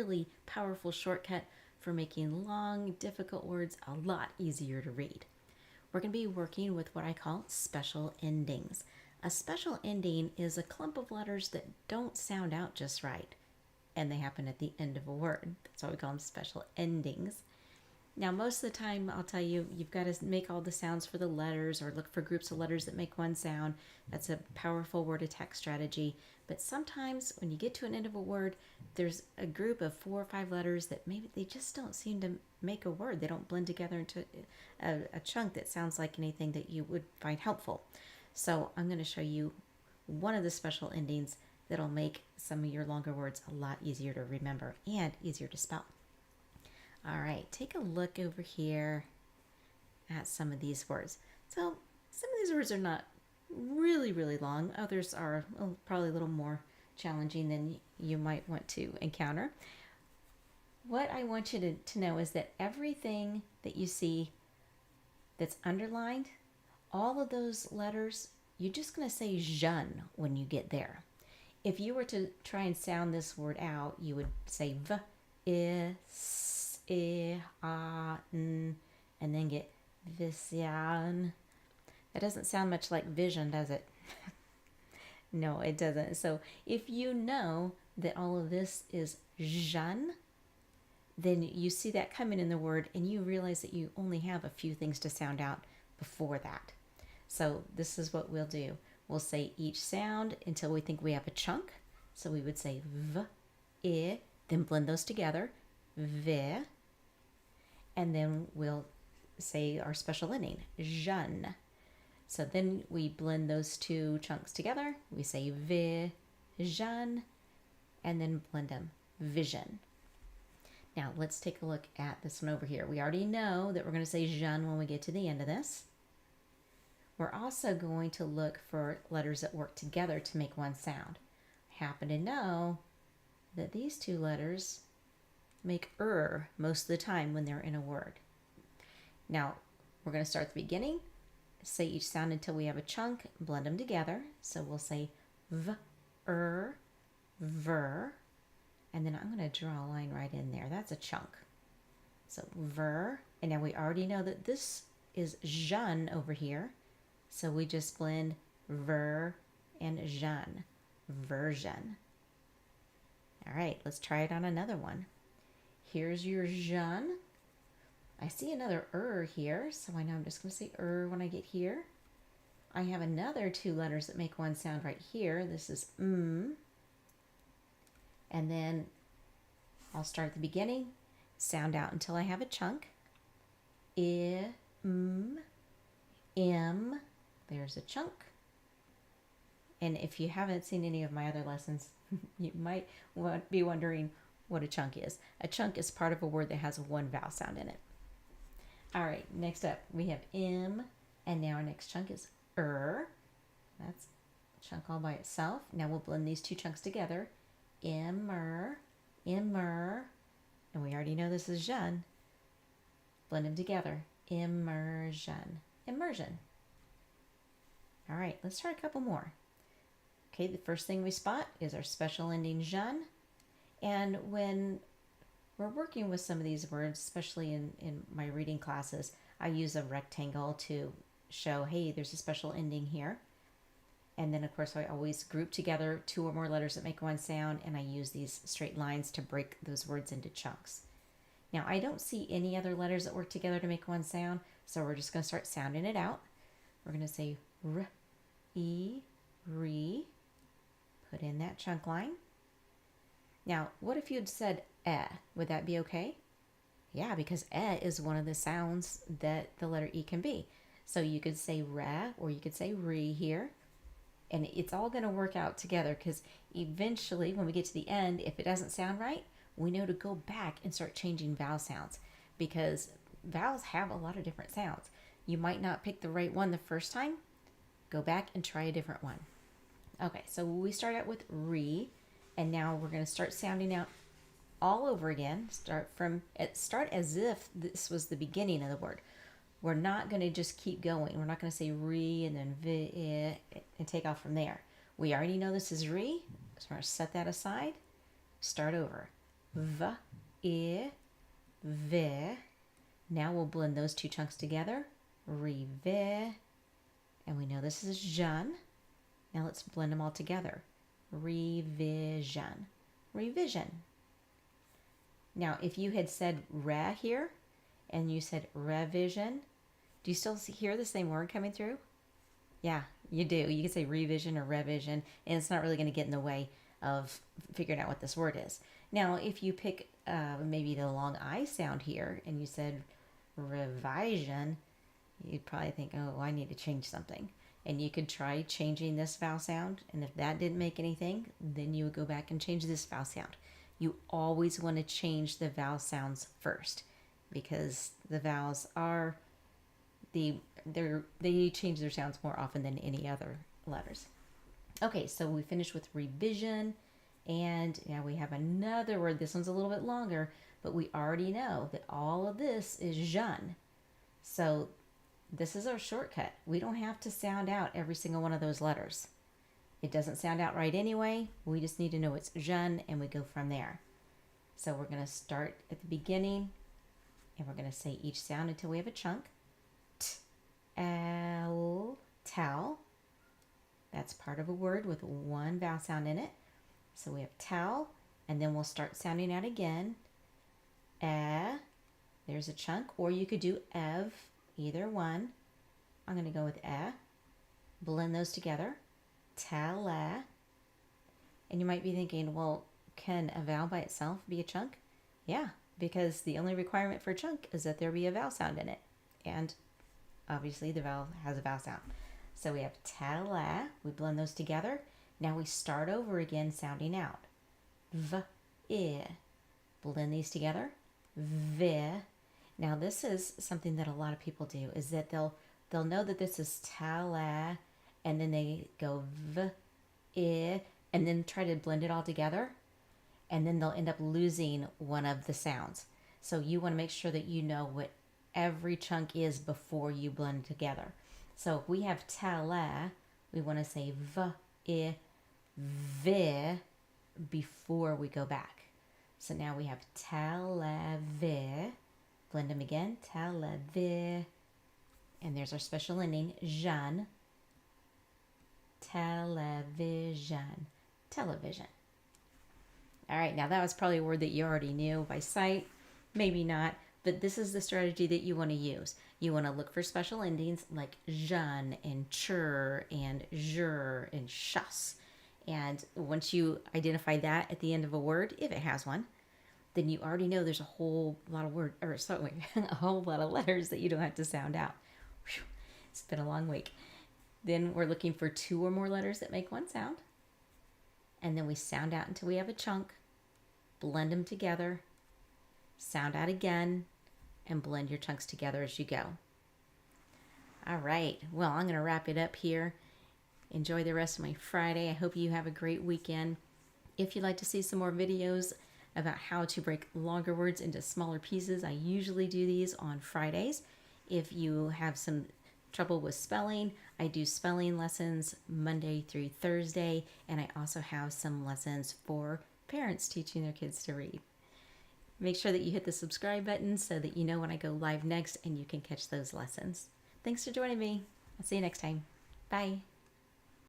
really powerful shortcut for making long, difficult words a lot easier to read. We're going to be working with what I call special endings. A special ending is a clump of letters that don't sound out just right, and they happen at the end of a word. That's why we call them special endings. Now, most of the time, I'll tell you, you've got to make all the sounds for the letters or look for groups of letters that make one sound. That's a powerful word attack strategy. But sometimes when you get to an end of a word, there's a group of 4 or 5 letters that maybe they just don't seem to make a word. They don't blend together into a chunk that sounds like anything that you would find helpful. So I'm going to show you one of the special endings that'll make some of your longer words a lot easier to remember and easier to spell. All right, take a look over here at some of these words. So some of these words are not really, really long. Others are probably a little more challenging than you might want to encounter. What I want you to know is that everything that you see that's underlined, all of those letters, you're just going to say zhun when you get there. If you were to try and sound this word out, you would say v, I, s, I, a, n, and then get vision. That doesn't sound much like vision, does it? No, it doesn't. So if you know that all of this is zhun, then you see that coming in the word and you realize that you only have a few things to sound out before that. So this is what we'll do. We'll say each sound until we think we have a chunk. So we would say v, I, then blend those together, v, and then we'll say our special ending, zhun. So then we blend those 2 chunks together. We say vision, and then blend them, vision. Now let's take a look at this one over here. We already know that we're going to say zhun when we get to the end of this. We're also going to look for letters that work together to make one sound. I happen to know that these 2 letters make most of the time when they're in a word. Now we're going to start at the beginning. Say each sound until we have a chunk, blend them together. So we'll say v, ver, and then I'm going to draw a line right in there. That's a chunk. So ver, and now we already know that this is zhun over here. So we just blend ver and zhun, version. All right, let's try it on another one. Here's your zhun. I see another here, so I know I'm just going to say when I get here. I have another 2 letters that make one sound right here. This is and then I'll start at the beginning, sound out until I have a chunk. I, m, there's a chunk. And if you haven't seen any of my other lessons, you might be wondering what a chunk is. A chunk is part of a word that has 1 vowel sound in it. All right, next up we have M, and now our next chunk is That's a chunk all by itself. Now we'll blend these 2 chunks together. Immer, and we already know this is zhun. Blend them together. Immersion, immersion. All right, let's try a couple more. Okay, the first thing we spot is our special ending zhun. And when we're working with some of these words, especially in my reading classes, I use a rectangle to show, hey, there's a special ending here. And then, of course, I always group together 2 or more letters that make one sound, and I use these straight lines to break those words into chunks. Now, I don't see any other letters that work together to make one sound, so we're just going to start sounding it out. We're going to say r, e, re, put in that chunk line. Now, what if you had said would that be okay? Yeah, because is one of the sounds that the letter E can be. So you could say re or you could say re here. And it's all going to work out together because eventually when we get to the end, if it doesn't sound right, we know to go back and start changing vowel sounds because vowels have a lot of different sounds. You might not pick the right one the first time. Go back and try a different one. Okay, so we start out with re, and now we're going to start sounding out all over again. Start as if this was the beginning of the word. We're not going to just keep going. We're not going to say re and then vi and take off from there. We already know this is re, so we're going to set that aside. Start over. v, I, v. Now we'll blend those two chunks together. Revi. And we know this is zhun. Now let's blend them all together. Revision. Revision. Now, if you had said re here and you said revision, do you still hear the same word coming through? Yeah, you do. You can say revision or revision, and it's not really going to get in the way of figuring out what this word is. Now, if you pick maybe the long I sound here and you said revision, you'd probably think, oh, I need to change something. And you could try changing this vowel sound, and if that didn't make anything, then you would go back and change this vowel sound. You always want to change the vowel sounds first, because the vowels are they change their sounds more often than any other letters. Okay, so we finished with revision, and now we have another word. This one's a little bit longer, but we already know that all of this is zhun. So this is our shortcut. We don't have to sound out every single one of those letters. It doesn't sound out right anyway. We just need to know it's zhun, and we go from there. So we're going to start at the beginning, and we're going to say each sound until we have a chunk. T, L, towel. That's part of a word with one vowel sound in it. So we have towel, and then we'll start sounding out again. There's a chunk, or you could do ev, either one. I'm going to go with blend those together. Tala. And you might be thinking, well, can a vowel by itself be a chunk? Yeah, because the only requirement for a chunk is that there be a vowel sound in it. And obviously the vowel has a vowel sound. So we have tala. We blend those together. Now we start over again sounding out. V, I. Blend these together. V. Now this is something that a lot of people do, is that they'll know that this is tala, and then they go v, I, and then try to blend it all together, and then they'll end up losing one of the sounds. So you want to make sure that you know what every chunk is before you blend together. So if we have tala, we want to say v, I, v before we go back. So now we have tala, v. Blend them again, televi, and there's our special ending, zhun, television, television. All right, now that was probably a word that you already knew by sight, maybe not, but this is the strategy that you want to use. You want to look for special endings like zhun and chur and zhur and shus. And once you identify that at the end of a word, if it has one, then you already know there's a whole lot of a whole lot of letters that you don't have to sound out. Whew, it's been a long week. Then we're looking for 2 or more letters that make one sound. And then we sound out until we have a chunk, blend them together, sound out again, and blend your chunks together as you go. All right, well, I'm going to wrap it up here. Enjoy the rest of my Friday. I hope you have a great weekend. If you'd like to see some more videos about how to break longer words into smaller pieces, I usually do these on Fridays. If you have some trouble with spelling, I do spelling lessons Monday through Thursday, and I also have some lessons for parents teaching their kids to read. Make sure that you hit the subscribe button so that you know when I go live next and you can catch those lessons. Thanks for joining me. I'll see you next time. Bye.